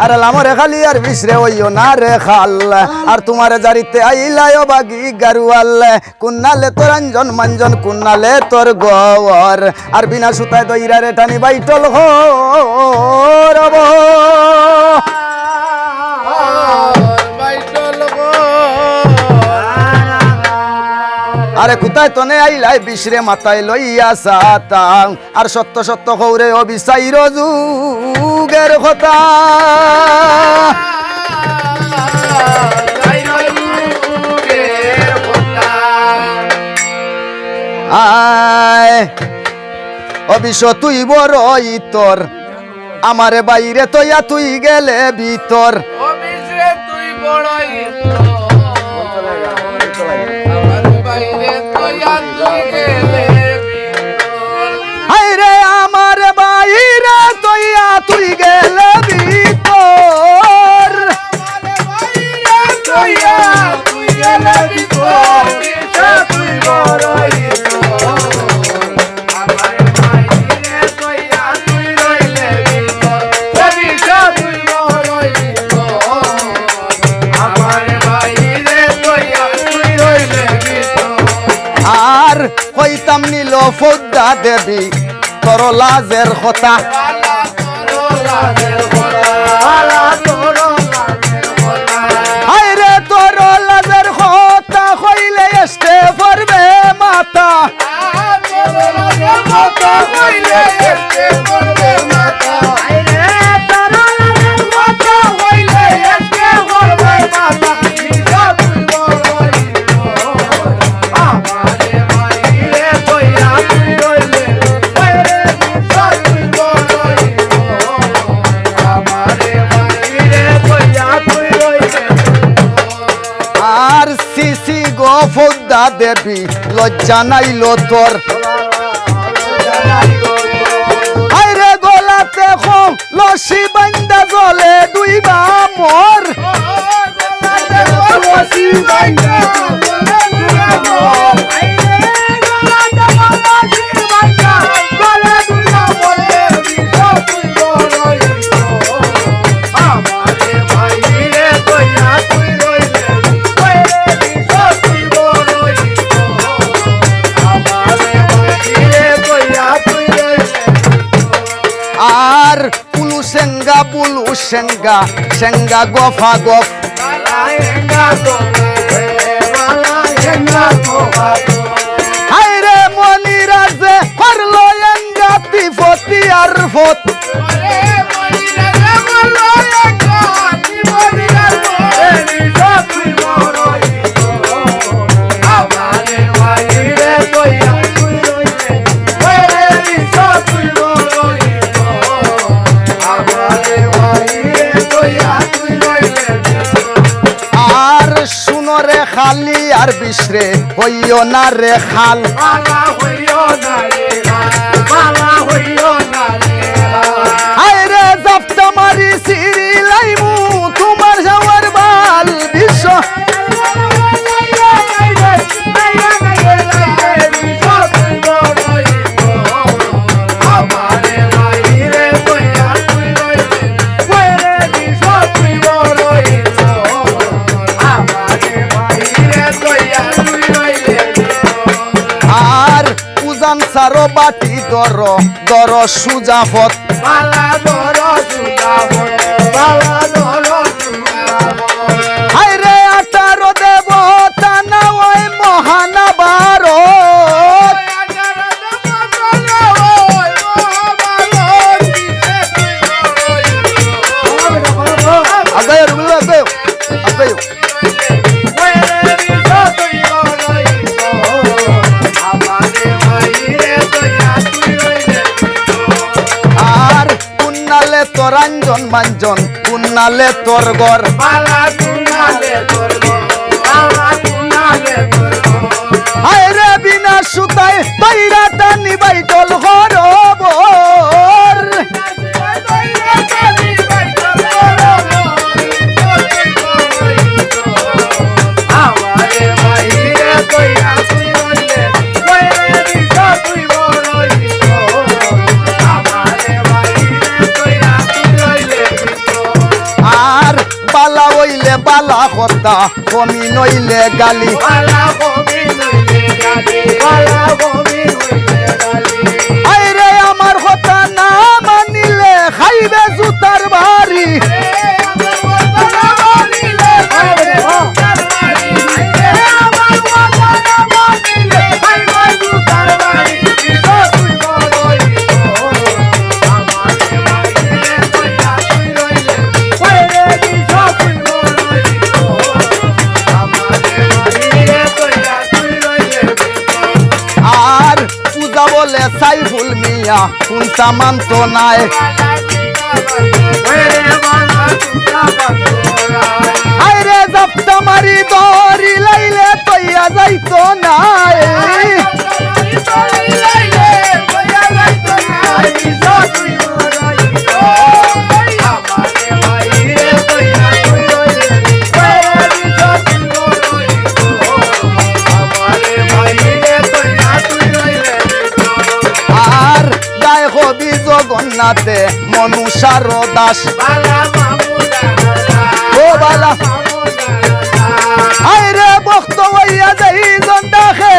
আরে লামরে খালি আর বিশরে হইও না রে খাল আর তোমার জারিতে আইলায় বাগি গারুয়াল কুন্নালে তোর আঞ্জন মাঞ্জন কুন্নালে তোর গওর আর বিনা সুতায় দইরা রে টানি বাইটল হরব আরে কোথায় তনে আইলাই বিশরে মাথায় লইয়া সাতা আর সত্য সত্য কৌরে অবিচাইর যুগের কথা আয় অবিশ তুই বড় ইতর আমারে বাইরে তৈয়া তুই গেলে ভিতর তুই বড় হায়রে আমার বাইরে তৈয়া তুই গেলে ভিতর আর হইতাম নীল ফৌদ্দা দেবী তোর লাজের কথা হায়রে তোর লাজের কথা হইলে এসতে পড়বে মাতা আর সিসি গো ফৌদ্দা দেবী লজ্জা নাইল তোর আইরে গলাতে খো লসি বান্দা জলে দুইবা মোর আর পুলু সেঙ্গা সেঙ্গা গফা গফ হায়রে মনিরাজে করলো এঙ্গা তিফতি আর ফত আর শুনো রে খালি আর বিশরে হইও না রে খাল আইরে জাপটা মারি সিরি লাইমু তোমার যাওয়ার বাল বিশ্ব আর উজান সারো বাটি দর দর সুজাফত হায়রে 18 দেবতা না ওই মহানা ভারত আগায় রুগুলো আগায় আগায় আর কুন্নালে তোর আঞ্জন মাঞ্জন কুন্নালে তোর গর হায়রে বিনা সুতায় বাইরা টানি বাইটল হরবর বালা কথা কমি নইলে গালি আইরে আমার কথা না মানিলে খাইবে জুতার বাড়ি আর পূজা বলে সাইফুল মিয়া কোনটা মানতো নাই আইরে জাপটা মারি দড়ি লাইলে তৈয়া যাইতো নাই আর গায়ে হবি জগন্নাথে মনুষার দাস ও বালা আইরে ভক্ত হইয়া যাই জন দেখে